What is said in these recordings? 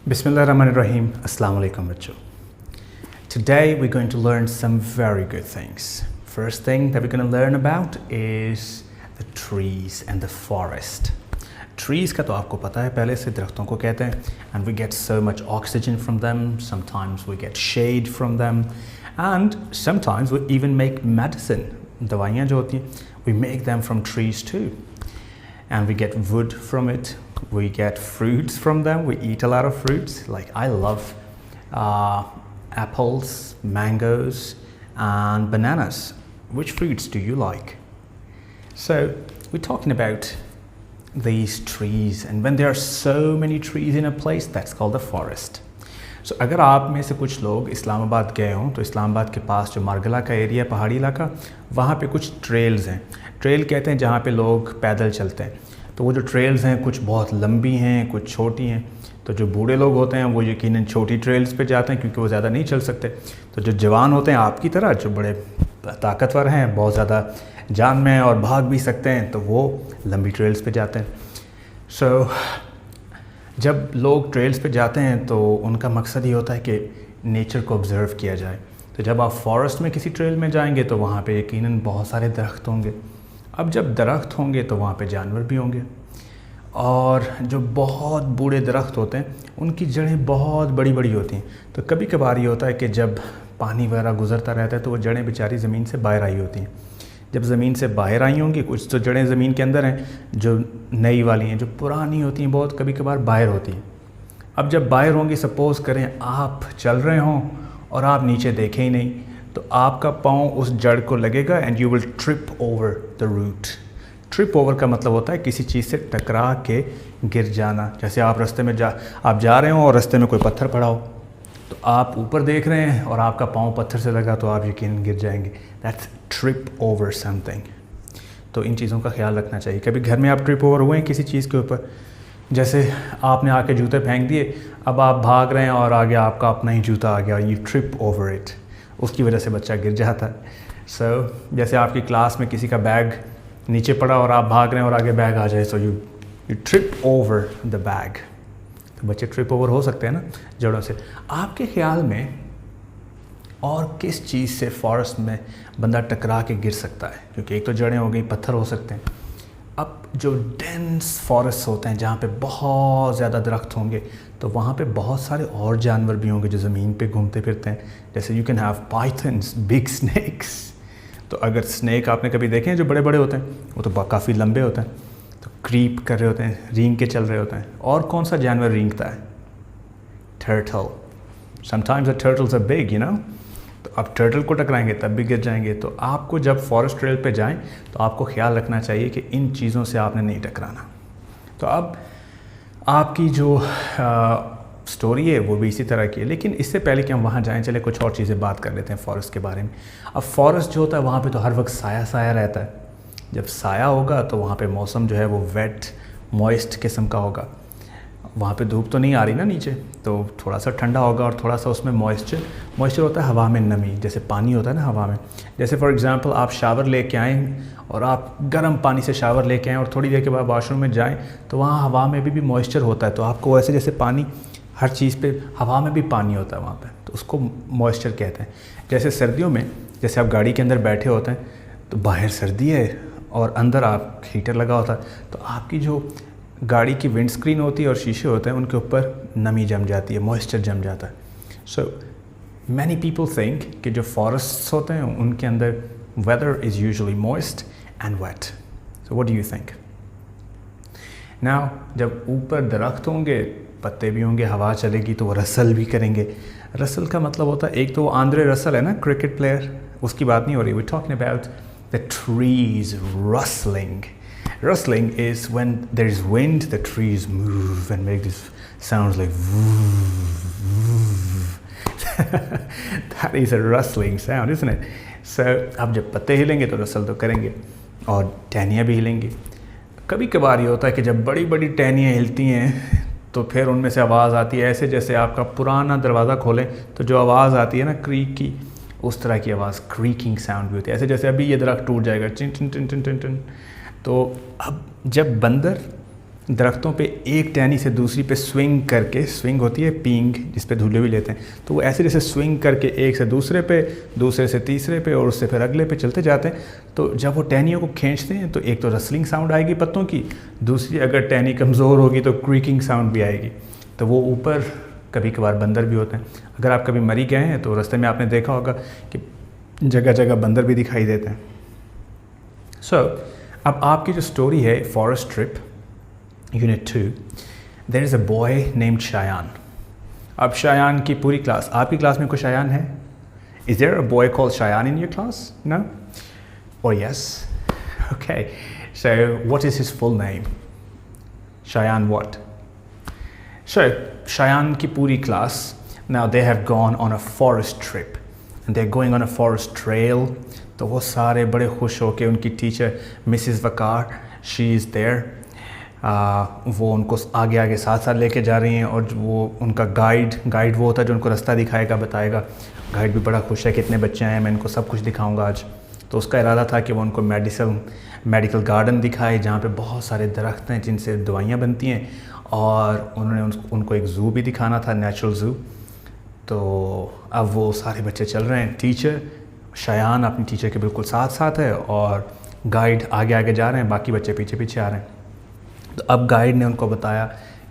Bismillahirrahmanirrahim. Assalamu alaikum bachcho. Today we're going to learn some very good things. First thing that we're going to learn about is the trees and the forest. Trees का तो आपको पता है पहले से, दरख्तों को कहते हैं, and we get so much oxygen from them. Sometimes we get shade from them, and sometimes we even make medicine. दवाइयाँ जो होती हैं, we make them from trees too, and we get wood from it. We get fruits from them. We eat a lot of fruits. Like I love apples, mangoes, and bananas. Which fruits do you like? So we're talking about these trees, and when there are so many trees in a place, that's called a forest. So अगर आप में से कुछ लोग इस्लामाबाद गए हों तो इस्लामाबाद के पास जो मारगला का एरिया, पहाड़ी इलाका, वहाँ पे कुछ ट्रेल्स हैं. ट्रेल कहते हैं जहाँ पे लोग पैदल चलते हैं. तो वो जो ट्रेल्स हैं कुछ बहुत लंबी हैं, कुछ छोटी हैं. तो जो बूढ़े लोग होते हैं वो यकीनन छोटी ट्रेल्स पे जाते हैं क्योंकि वो ज़्यादा नहीं चल सकते. तो जो जवान होते हैं आपकी तरह, जो बड़े ताकतवर हैं, बहुत ज़्यादा जान में और भाग भी सकते हैं, तो वो लंबी ट्रेल्स पे जाते हैं. सो जब लोग ट्रेल्स पे जाते हैं तो उनका मकसद ये होता है कि नेचर को ऑब्ज़र्व किया जाए. तो जब आप फॉरेस्ट में किसी ट्रेल में जाएंगे तो वहाँ पे यकीनन बहुत सारे दरख्त होंगे. अब जब दरख्त होंगे तो वहाँ पे जानवर भी होंगे, और जो बहुत बूढ़े दरख्त होते हैं उनकी जड़ें बहुत बड़ी बड़ी होती हैं. तो कभी कभार ये होता है कि जब पानी वगैरह गुज़रता रहता है तो वो जड़ें बेचारी ज़मीन से बाहर आई होती हैं. जब ज़मीन से बाहर आई होंगी, कुछ तो जड़ें ज़मीन के अंदर हैं, जो नई वाली हैं, जो पुरानी होती हैं बहुत, कभी कभार बाहर होती हैं. अब जब बाहर होंगी, सपोज़ करें आप चल रहे हों और आप नीचे देखें ही नहीं, तो आपका पाँव उस जड़ को लगेगा and you will trip over the root. Trip over का मतलब होता है किसी चीज़ से टकरा के गिर जाना. जैसे आप रास्ते में आप जा रहे हो और रास्ते में कोई पत्थर पड़ा हो, तो आप ऊपर देख रहे हैं और आपका पाँव पत्थर से लगा तो आप यकीनन गिर जाएंगे. That's trip over something. तो इन चीज़ों का ख्याल रखना चाहिए. कभी घर में आप ट्रिप ओवर हुए हैं किसी चीज़ के ऊपर? जैसे आपने आके जूते फेंक दिए, अब आप भाग रहे हैं और आगे आपका अपना ही जूता आ गया, यू ट्रिप ओवर इट, उसकी वजह से बच्चा गिर जाता है. सो जैसे आपकी क्लास में किसी का बैग नीचे पड़ा और आप भाग रहे हैं और आगे बैग आ जाए, so you trip over the bag. तो बच्चे ट्रिप ओवर हो सकते हैं ना जड़ों से. आपके ख्याल में और किस चीज़ से फॉरेस्ट में बंदा टकरा के गिर सकता है? क्योंकि एक तो जड़ें हो गई, पत्थर हो सकते हैं. अब जो डेंस फॉरेस्ट होते हैं जहाँ पे बहुत ज़्यादा दरख्त होंगे, तो वहाँ पे बहुत सारे और जानवर भी होंगे जो ज़मीन पे घूमते फिरते हैं. जैसे you can have pythons, big snacks. तो अगर स्नैक आपने कभी देखे हैं जो बड़े बड़े होते हैं, वो तो काफ़ी लंबे होते हैं, तो क्रीप कर रहे होते हैं, रेंग के चल रहे होते हैं. और कौन सा जानवर रेंगता है? Turtle. Sometimes the turtles are big, you know. तो आप टर्टल को टकराएंगे तब भी गिर जाएंगे. तो आपको जब फॉरेस्ट ट्रेल पे जाएं तो आपको ख्याल रखना चाहिए कि इन चीज़ों से आपने नहीं टकराना. तो अब आपकी जो स्टोरी है वो भी इसी तरह की है, लेकिन इससे पहले कि हम वहाँ जाएं, चले कुछ और चीज़ें बात कर लेते हैं फॉरेस्ट के बारे में. अब फॉरेस्ट जो होता है वहाँ पे तो हर वक्त साया साया रहता है. जब साया होगा तो वहाँ पे मौसम जो है वो वेट, मॉइस्ट किस्म का होगा. वहाँ पे धूप तो नहीं आ रही ना नीचे, तो थोड़ा सा ठंडा होगा और थोड़ा सा उसमें मॉइस्चर होता है, हवा में नमी, जैसे पानी होता है ना हवा में. जैसे फॉर एग्जांपल आप शावर लेके आएँ और आप गर्म पानी से शावर लेके आएँ और थोड़ी देर के बाद वॉशरूम में जाएँ, तो वहाँ हवा में भी मॉइस्चर होता है. तो आपको वैसे जैसे पानी हर चीज़ पे, हवा में भी पानी होता है वहाँ पे, तो उसको मॉइस्चर कहते हैं. जैसे सर्दियों में, जैसे आप गाड़ी के अंदर बैठे होते हैं तो बाहर सर्दी है और अंदर आप हीटर लगा होता है, तो आपकी जो गाड़ी की विंड स्क्रीन होती है और शीशे होते हैं उनके ऊपर नमी जम जाती है, मॉइस्चर जम जाता है. सो मैनी पीपल थिंक कि जो फॉरेस्ट्स होते हैं उनके अंदर weather is usually moist and wet. So what do you think? Now जब ऊपर दरख्त होंगे, पत्ते भी होंगे, हवा चलेगी तो वो रसल भी करेंगे. रसल का मतलब होता है, एक तो वो आंद्रे रसल है ना, क्रिकेट प्लेयर, उसकी बात नहीं हो रही. We talking about the trees rustling. Rustling is when there is wind, the trees move and make this sounds like that is a rustling sound, isn't it? So अब जब पत्ते हिलेंगे तो रसल तो करेंगे और टहनियाँ भी हिलेंगी. कभी कभार ये होता है कि जब बड़ी बड़ी टहनियाँ हिलती हैं तो फिर उनमें से आवाज़ आती है, ऐसे जैसे आपका पुराना दरवाज़ा खोलें तो जो आवाज़ आती है ना क्रीक की, उस तरह की आवाज़, क्रीकिंग साउंड भी होती है. ऐसे जैसे अभी ये दरख्त टूट जाएगा, tin tin tin tin tin tin. तो अब जब बंदर दरख्तों पे एक टहनी से दूसरी पे स्विंग करके, स्विंग होती है पींग जिस पे झूले भी लेते हैं, तो वो ऐसे जैसे स्विंग करके एक से दूसरे पे, दूसरे से तीसरे पे और उससे फिर अगले पे चलते जाते हैं। तो जब वो टहनियों को खींचते हैं तो एक तो रसलिंग साउंड आएगी पत्तों की, दूसरी अगर टहनी कमज़ोर होगी तो क्रीकिंग साउंड भी आएगी। तो वो ऊपर कभी कभार बंदर भी होते हैं। अगर आप कभी मरी गए हैं तो रास्ते में आपने देखा होगा कि जगह जगह बंदर भी दिखाई देते हैं। सो अब आपकी जो स्टोरी है forest trip unit 2, there is a boy named Shayan. अब शायान की पूरी क्लास, आपकी क्लास में कोई शायान है? Is there a boy called Shayan in your class? No? और yes? Okay, so what is his full name? Shayan what? So Shayan की पूरी class, now they have gone on a forest trip and they're going on a forest trail. तो वो सारे बड़े खुश हो के, उनकी teacher Mrs Waqar, she is there, वो उनको आगे आगे साथ साथ लेके जा रही हैं। और वो उनका गाइड वो होता है जो उनको रास्ता दिखाएगा, बताएगा। गाइड भी बड़ा खुश है कि इतने बच्चे आए हैं, मैं इनको सब कुछ दिखाऊंगा आज। तो उसका इरादा था कि वो उनको मेडिकल गार्डन दिखाए जहाँ पे बहुत सारे दरख्त हैं जिनसे दवाइयाँ बनती हैं, और उन्होंने उनको एक ज़ू भी दिखाना था, नेचुरल ज़ू। तो अब वो सारे बच्चे चल रहे हैं, टीचर शायान अपनी टीचर के बिल्कुल साथ साथ है और गाइड आगे आगे जा रहे हैं, बाकी बच्चे पीछे पीछे आ रहे हैं। तो अब गाइड ने उनको बताया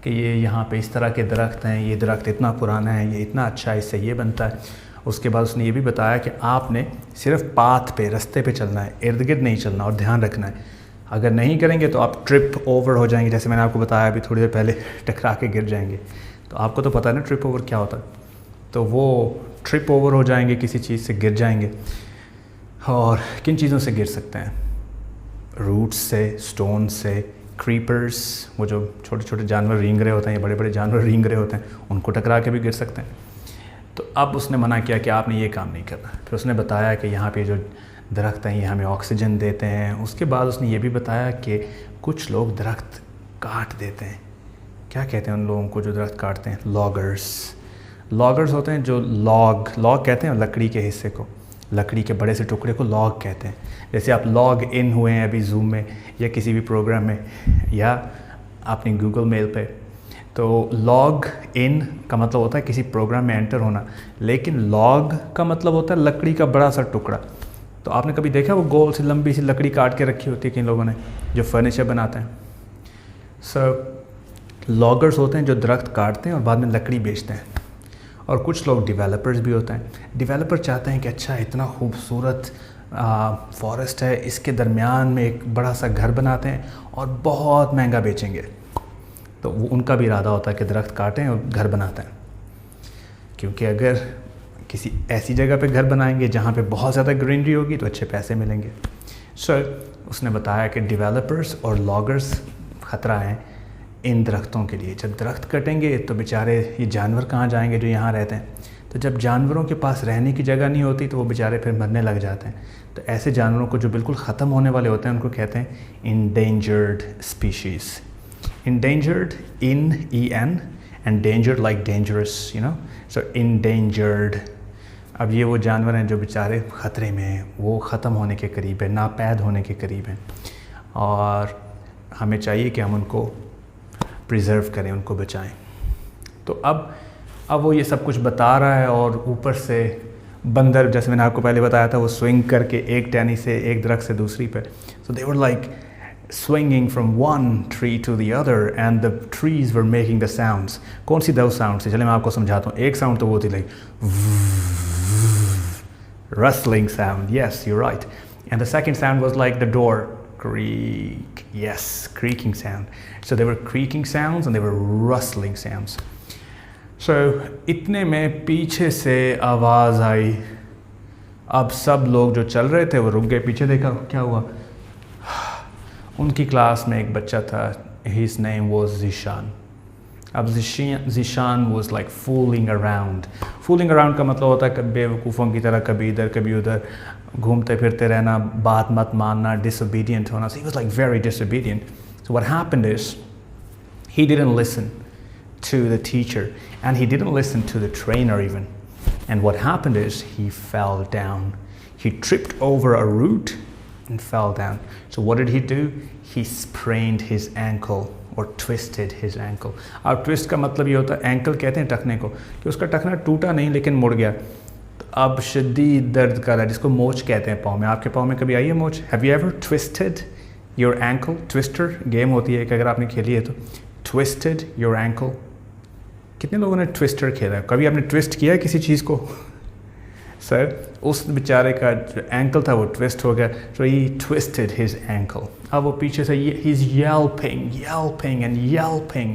कि ये यहाँ पे इस तरह के दरख्त हैं, ये दरख्त इतना पुराना है, ये इतना अच्छा है, इससे ये बनता है। उसके बाद उसने ये भी बताया कि आपने सिर्फ पाथ पे, रास्ते पे चलना है, इर्द गिर्द नहीं चलना, और ध्यान रखना है अगर नहीं करेंगे तो आप ट्रिप ओवर हो जाएंगे। जैसे मैंने आपको बताया अभी थोड़ी देर पहले, टकरा के गिर जाएंगे। तो आपको तो पता है ना ट्रिप ओवर क्या होता है। तो वो ट्रिप ओवर हो जाएंगे, किसी चीज़ से गिर जाएंगे। और किन चीज़ों से गिर सकते हैं? रूट्स से, स्टोन से, क्रीपर्स, वो जो छोटे छोटे जानवर रेंग रहे होते हैं, ये बड़े बड़े जानवर रेंग रहे होते हैं, उनको टकरा के भी गिर सकते हैं। तो अब उसने मना किया कि आपने ये काम नहीं करना। फिर उसने बताया कि यहाँ पे जो दरख्त हैं ये हमें ऑक्सीजन देते हैं। उसके बाद उसने ये भी बताया कि कुछ लोग दरख्त काट देते हैं। क्या कहते हैं उन लोगों को जो दरख्त काटते हैं? लॉगर्स होते हैं। जो लॉग कहते हैं लकड़ी के हिस्से को, लकड़ी के बड़े से टुकड़े को लॉग कहते हैं। जैसे आप लॉग इन हुए हैं अभी जूम में या किसी भी प्रोग्राम में या अपनी गूगल मेल पे, तो लॉग इन का मतलब होता है किसी प्रोग्राम में एंटर होना, लेकिन लॉग का मतलब होता है लकड़ी का बड़ा सा टुकड़ा। तो आपने कभी देखा वो गोल सी लंबी सी लकड़ी काट के रखी होती है किन लोगों ने, जो फर्नीचर बनाते हैं। लॉगर्स होते हैं जो दरख्त काटते हैं और बाद में लकड़ी बेचते हैं। और कुछ लोग डेवलपर्स भी होते हैं। डेवलपर चाहते हैं कि अच्छा इतना खूबसूरत फॉरेस्ट है, इसके दरमियान में एक बड़ा सा घर बनाते हैं और बहुत महंगा बेचेंगे। तो वो उनका भी इरादा होता है कि दरख्त काटें और घर बनाते हैं, क्योंकि अगर किसी ऐसी जगह पे घर बनाएंगे जहाँ पे बहुत ज़्यादा ग्रीनरी होगी तो अच्छे पैसे मिलेंगे। उसने बताया कि डेवलपर्स और लॉगर्स ख़तरा हैं इन दरख्तों के लिए। जब दरख्त कटेंगे तो बेचारे ये जानवर कहाँ जाएंगे जो यहाँ रहते हैं। तो जब जानवरों के पास रहने की जगह नहीं होती तो वो बेचारे फिर मरने लग जाते हैं। तो ऐसे जानवरों को जो बिल्कुल ख़त्म होने वाले होते हैं उनको कहते हैं endangered species. Endangered, in-E-N, and dangered like dangerous, you know, so endangered। अब ये वो जानवर हैं जो बेचारे ख़तरे में हैं, वो ख़त्म होने के करीब है, नापैद होने के करीब हैं, और हमें चाहिए कि हम उनको प्रिजर्व करें, उनको बचाएं। तो अब वो ये सब कुछ बता रहा है, और ऊपर से बंदर, जैसे मैंने आपको पहले बताया था, वो स्विंग करके एक टहनी से एक दरख्त से दूसरी पे, so they were like swinging from one tree to the other and the trees were making the sounds। कौन सी दो sounds है? चले मैं आपको समझाता हूँ। एक sound तो वो थी like rustling sound, yes you're right, and the second sound was like the door creak, yes, creaking sound। so they were creaking sounds and they were rustling sounds। so इतने में पीछे से आवाज़ आई। अब सब लोग जो चल रहे थे वो रुक गए, पीछे देखा क्या हुआ। उनकी क्लास में एक बच्चा था, his name was Zishan। अब Zishan was like fooling around। fooling around का मतलब होता है कि बेवकूफ़ों की तरह कभी इधर कभी उधर घूमते फिरते रहना, बात मत मानना, disobedient होना। So he was like very disobedient। So what happened is he didn't listen to the teacher and he didn't listen to the trainer even। and what happened is he fell down। he tripped over a root and fell down। so what did he do? He sprained his ankle or twisted his ankle. अब twist का मतलब ये होता है, ankle कहते हैं टखने को, कि उसका टखना टूटा नहीं लेकिन मुड़ गया, तो अब शदीद दर्द कर रहा है, जिसको मोच कहते हैं पाँव में. आपके पाँव में कभी आई है मोच? Have you ever twisted your ankle? Twister game होती है कि अगर आपने खेली है तो. Twisted your ankle. कितने लोगों ने ट्विस्टर खेला है? कभी आपने ट्विस्ट किया है किसी चीज़ को? सर उस बेचारे का जो एंकल था वो ट्विस्ट हो गया, so he twisted his ankle. अब वो पीछे से he's yelping and yelping.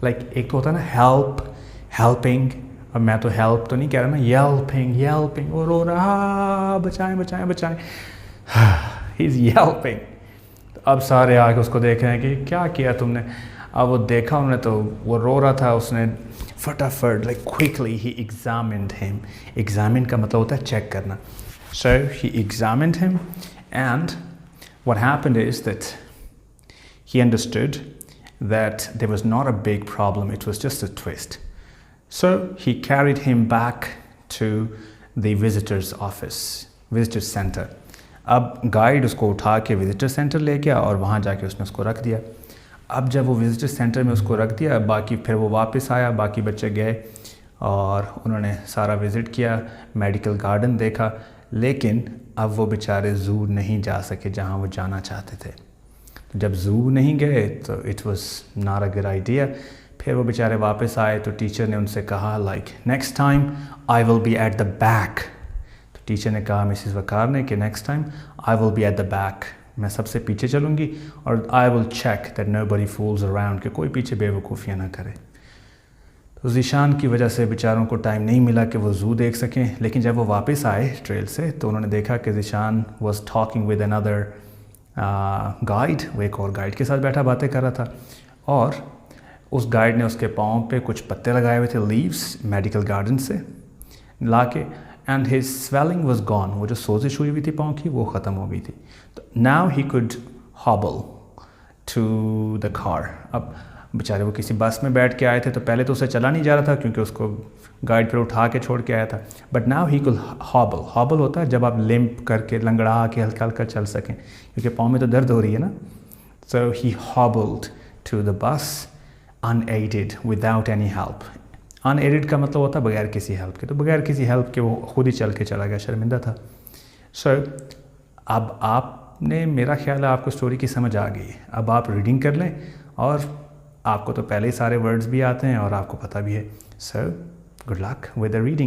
Like एक तो होता है ना helping, अब मैं तो help तो नहीं कह रहा ना, yelping, वो रो रहा, बचाएं. He's yelping. अब सारे आके उसको देख रहे हैं कि क्या किया तुमने. अब वो देखा उन्होंने तो वो रो रहा था, उसने फटाफट like quickly he examined him. Examine का मतलब होता है चेक करना. So he examined him, and what happened is that he understood that there was not a big problem, it was just a twist. So he carried him back to the visitor's center. अब guide उसको उठा के visitor centre ले गया और वहाँ जाके उसने उसको रख दिया. अब जब वो विजिटर सेंटर में उसको रख दिया, बाकी फिर वो वापस आया, बाकी बच्चे गए और उन्होंने सारा विज़िट किया, मेडिकल गार्डन देखा, लेकिन अब वो बेचारे ज़ू नहीं जा सके जहाँ वो जाना चाहते थे. जब ज़ू नहीं गए तो it was not a good idea. फिर वो बेचारे वापस आए तो टीचर ने उनसे कहा like next time I will be at the back. तो टीचर ने कहा मिसिस वकार ने कि next time I will be at the back, मैं सबसे पीछे चलूँगी और I will check that nobody fools around, कि कोई पीछे बेवकूफ़ियाँ ना करे. तो ज़ीशान की वजह से बेचारों को टाइम नहीं मिला कि वो ज़ू देख सकें, लेकिन जब वो वापस आए ट्रेल से तो उन्होंने देखा कि Zeeshan was talking with another guide, वो एक और गाइड के साथ बैठा बातें कर रहा था, और उस गाइड ने उसके पाँव पे कुछ पत्ते लगाए हुए थे, लीव्स, मेडिकल गार्डन से ला के, and his swelling was gone. वो जो सोजिश हुई हुई थी पाँव की वो ख़त्म हो गई थी. तो now he could hobble to the car. अब बेचारे वो किसी बस में बैठ के आए थे तो पहले तो उसे चला नहीं जा रहा था क्योंकि उसको गाइड पर उठा के छोड़ के आया था, बट नाउ ही कुड हॉबल होता है जब आप लिम्प करके लंगड़ा के हल्का हल्का चल सकें, क्योंकि पाँव में तो दर्द हो रही है ना. So he hobbled to the bus unaided, without any help. Unaided का मतलब होता है बगैर किसी हेल्प के, तो बगैर किसी हेल्प के वो खुद ही चल के चला गया, शर्मिंदा था. सो अब आपने, मेरा ख्याल है आपको स्टोरी की समझ आ गई. अब आप रीडिंग कर लें, और आपको तो पहले ही सारे वर्ड्स भी आते हैं और आपको पता भी है. So good luck with the reading.